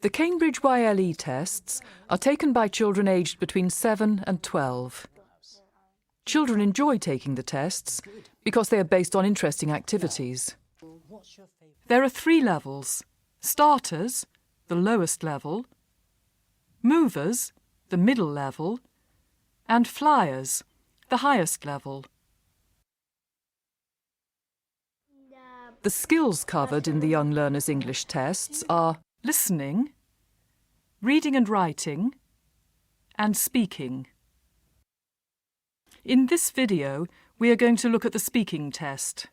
The Cambridge YLE tests are taken by children aged between 7 and 12. Children enjoy taking the tests because they are based on interesting activities. There are 3 levels: starters, the lowest level, movers, the middle level, and flyers, the highest level. The skills covered in the young learners' English tests are listening, reading and writing, and speaking. In this video, we are going to look at the speaking test.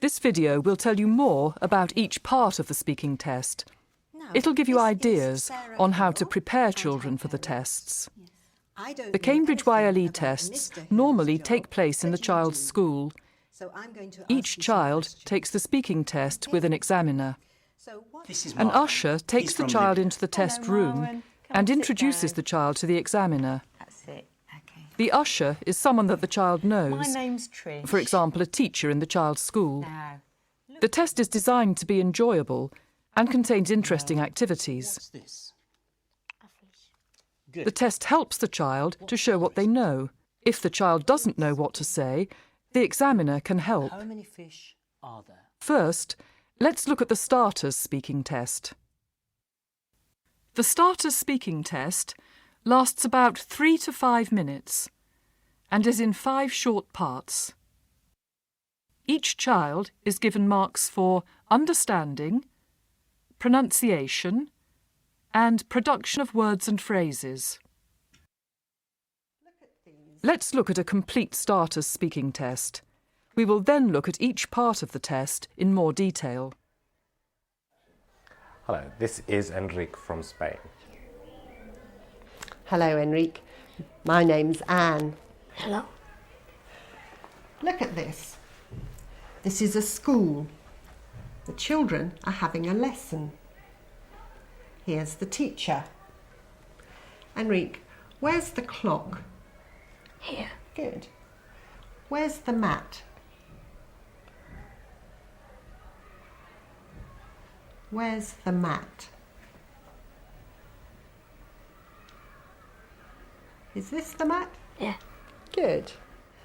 This video will tell you more about each part of the speaking test. It'll give you ideas on how to prepare children for the tests. The Cambridge YLE tests normally take place in the child's school. Each child takes the speaking test with an examiner. An usher takes the child into the test room and introduces the child to the examiner. The usher is someone that the child knows. My name's Trish. For example, a teacher in the child's school. The test is designed to be enjoyable and contains interesting activities. The test helps the child to show what they know. If the child doesn't know what to say, the examiner can help. How many fish are there? First, let's look at the starters speaking test. The starters speaking test lasts about 3 to 5 minutes and is in 5 short parts. Each child is given marks for understanding, pronunciation, and production of words and phrases. Let's look at a complete starters speaking test. We will then look at each part of the test in more detail. Hello, this is Enrique from Spain. Hello, Enrique. My name's Anne. Hello. Look at this. This is a school. The children are having a lesson. Here's the teacher. Enrique, where's the clock? Here. Good. Where's the mat? Where's the mat? Is this the mat? Yeah. Good.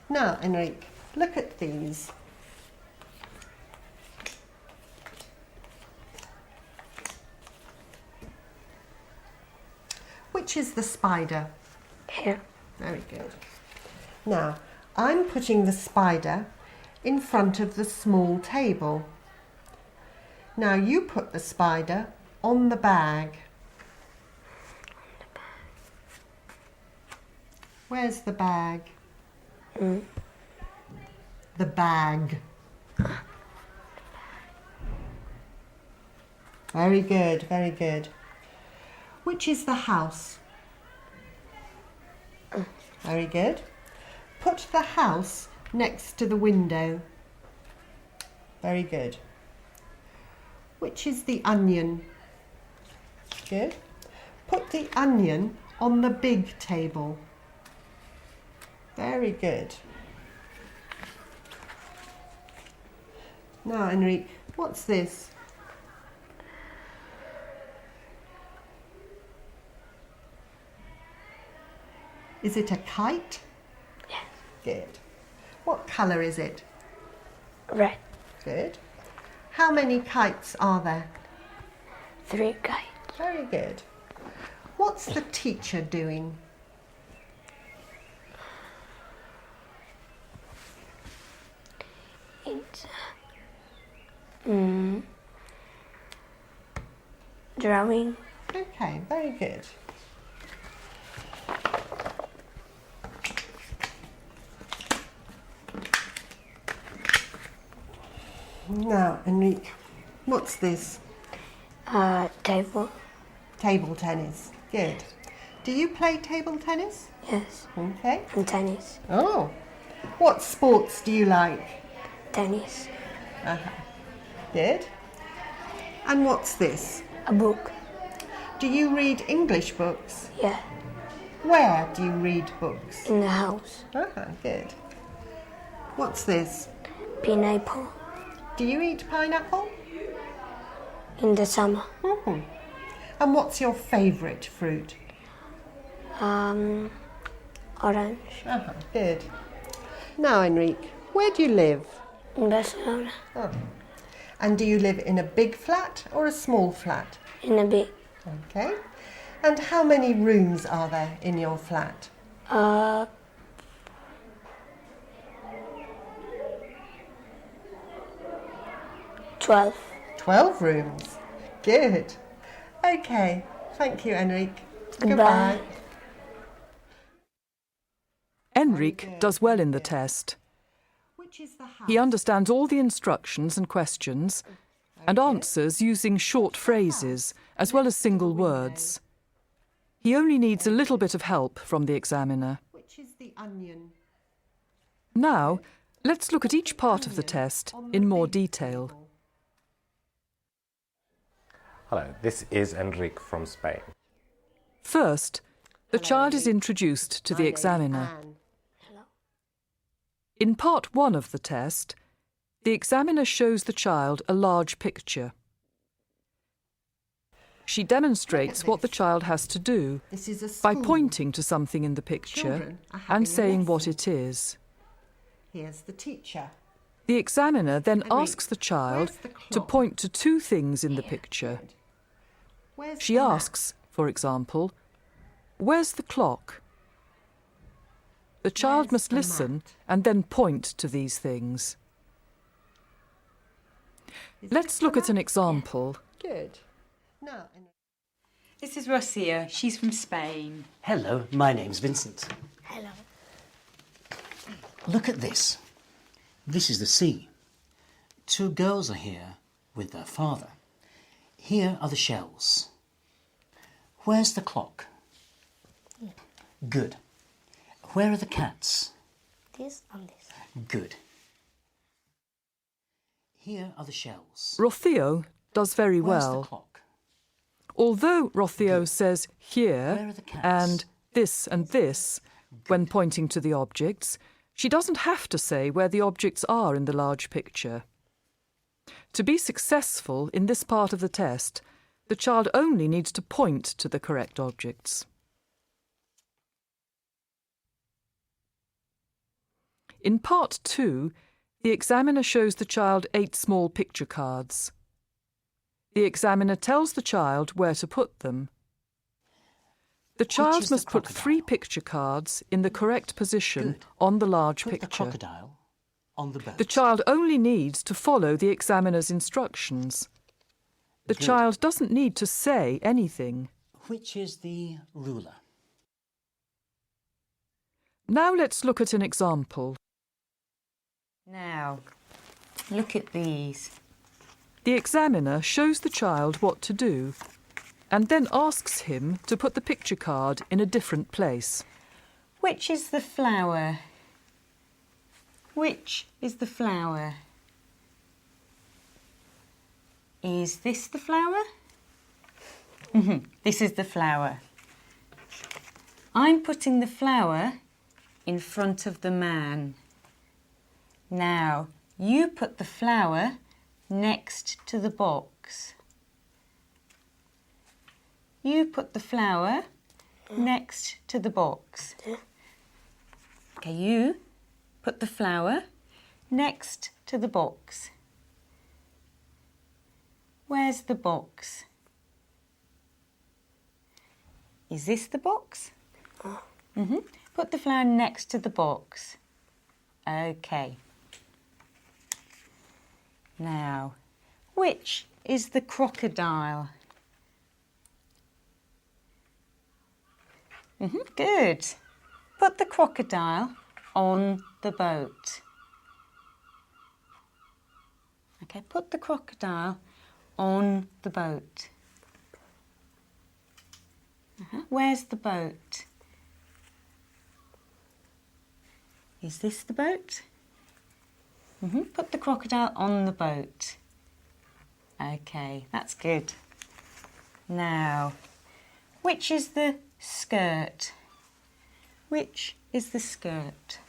Now, Enrique, look at these. Which is the spider? Here. Very good. Now, I'm putting the spider in front of the small table. Now you put the spider on the bag. Where's the bag? The bag. Very good, very good. Which is the house? Very good. Put the house next to the window. Very good. Which is the onion? Good. Put the onion on the big table. Very good. Now, Enrique, what's this? Is it a kite? Yes. Good. What colour is it? Red. Good. How many kites are there? 3 kites. Very good. What's the teacher doing? It's drawing. Okay, very good. Now, Enrique, what's this? Table. Table tennis. Good. Do you play table tennis? Yes. Okay. And tennis. Oh. What sports do you like? Tennis. Good. And what's this? A book. Do you read English books? Yeah. Where do you read books? In the house. Good. What's this? Pineapple. Do you eat pineapple? in the summer. Mhm. And what's your favourite fruit? Orange. Good. Now, Enrique, where do you live? In Barcelona. Oh. And do you live in a big flat or a small flat? In a big. Okay. And how many rooms are there in your flat? 12. 12 rooms. Good. Okay. Thank you, Enrique. Goodbye. Enrique does well in the test. Which is the house? He understands all the instructions and questions and answers using short phrases as well as single words. He only needs a little bit of help from the examiner. Which is the onion? Now, let's look at each part of the test in more detail. Hello, this is Enrique from Spain. First, the child is introduced to the examiner. In part 1 of the test, the examiner shows the child a large picture. She demonstrates what the child has to do by pointing to something in the picture and saying what it is. Here's the teacher. The examiner then Henry, asks the child where's the to clock? point to 2 things in the picture. Where's She the map? asks, for example, "Where's the clock?" The child Where's must the listen mat? and then point to these things. Is Let's this the look at map? an example. Good. Now, This is Rosia. She's from Spain. Hello, my name's Vincent. Hello. Look at this. This is the sea. 2 girls are here with their father. Here are the shells. Where's the clock? Good. Where are the cats? This and this. Good. Here are the shells. Rothio does very Where's the well. clock? Although Rothio Good. says Where here are the cats? and this when pointing to the objects, she doesn't have to say where the objects are in the large picture. To be successful in this part of the test, the child only needs to point to the correct objects. In part 2, the examiner shows the child 8 small picture cards. The examiner tells the child where to put them. The child is the must put 3 crocodile? picture cards in the correct position Good. on the large Put the picture. crocodile on the boat. The child only needs to follow the examiner's instructions. The Good. child doesn't need to say anything. Which is the ruler? Now let's look at an example. Now, look at these. The examiner shows the child what to do and then asks him to put the picture card in a different place. Which is the flower? Which is the flower? Is this the flower? This is the flower. I'm putting the flower in front of the man. Now, you put the flower next to the box. You put the flower next to the box. Okay, you put the flower next to the box. Where's the box? Is this the box? Put the flower next to the box. Okay. Now, which is the crocodile? Good. Put the crocodile on the boat. Okay, put the crocodile on the boat. Where's the boat? Is this the boat? Put the crocodile on the boat. Okay, that's good. Now, which is the skirt? Which is the skirt?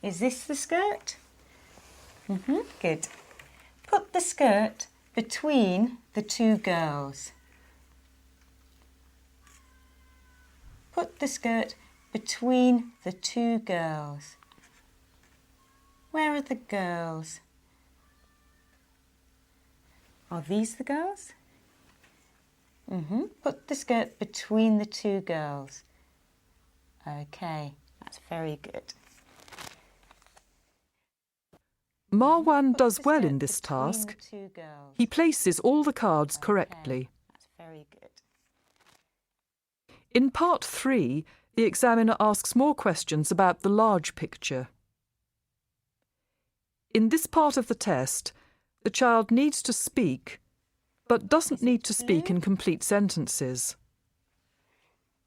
Is this the skirt? Good. Put the skirt between the two girls. Put the skirt between the two girls. Where are the girls? Are these the girls? Put the skirt between the two girls. Okay, that's very good. Marwan does the well skirt in this between task. the two girls. He places all the cards correctly. Okay, that's very good. In part 3, the examiner asks more questions about the large picture. In this part of the test, the child needs to speak, but doesn't need to speak in complete sentences.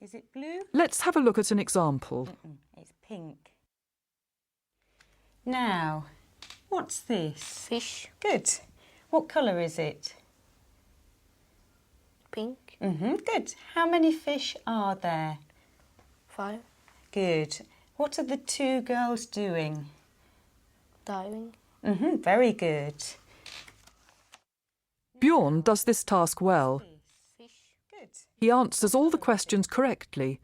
Is it blue? Let's have a look at an example. It's pink. Now, what's this? Fish. Good. What colour is it? Pink. Good. How many fish are there? 5. Good. What are the two girls doing? Diving. Very good. Bjorn does this task well. Fish. Good. He answers all the questions correctly,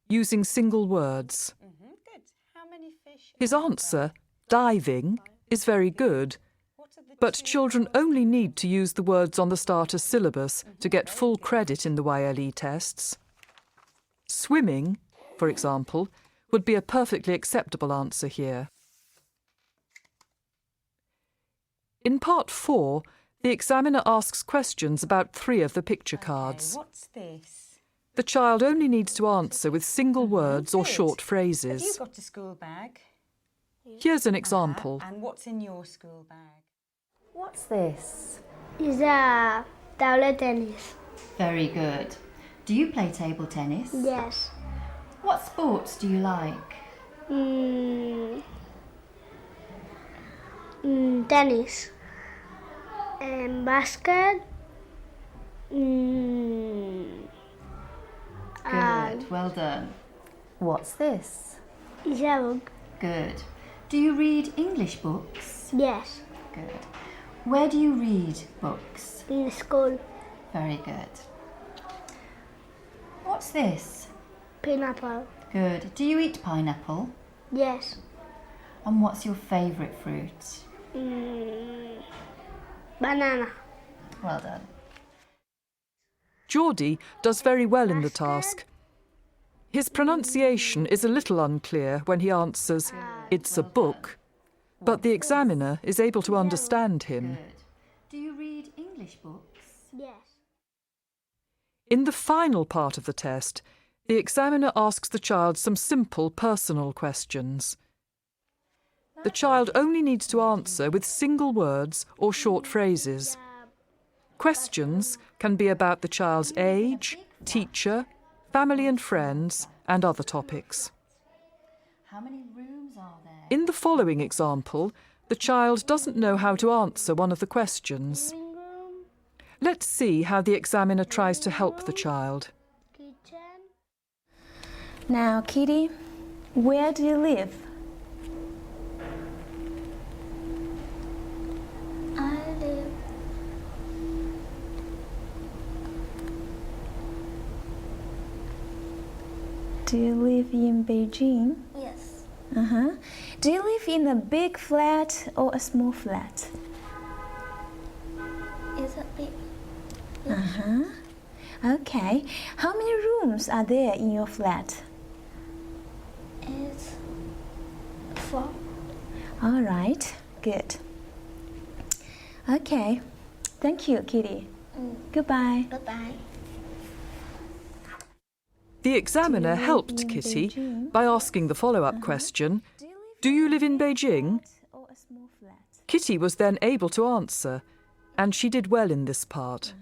using single words. Good. How many fish? His answer, diving, is very good, What are the but two children only need to use the words on the starter syllabus to get full credit in the YLE tests. Swimming, for example, would be a perfectly acceptable answer here. In part 4, the examiner asks questions about 3 of the picture cards. What's this? The child only needs to answer with single words or Good. short Have you phrases. got a school bag? Here's an example. And what's in your school bag? What's this? Is a table tennis. Very good. Do you play table tennis? Yes. What sports do you like? Tennis. And basket. Good, well done. What's this? Is a book. Good. Do you read English books? Yes. Good. Where do you read books? In school. Very good. What's this? Pineapple. Good. Do you eat pineapple? Yes. And what's your favourite fruit? Banana. Well done. Geordie does very well in the task. His pronunciation is a little unclear when he answers, "It's a book," but the examiner is able to understand him. Good. Do you read English books? Yes. In the final part of the test, the examiner asks the child some simple personal questions. The child only needs to answer with single words or short phrases. Questions can be about the child's age, teacher, family and friends, and other topics. How many rooms are there? In the following example, the child doesn't know how to answer one of the questions. Let's see how the examiner tries to help the child. Kitchen. Now, Kitty, where do you live? I live. Do you live in Beijing? Yes. Do you live in a big flat or a small flat? Is it big? Okay. How many rooms are there in your flat? It's 4. All right. Good. Okay. Thank you, Kitty. Goodbye. Goodbye. The examiner helped Kitty by asking the follow-up question, "Do you live in Beijing?" Or a small flat? Kitty was then able to answer, and she did well in this part.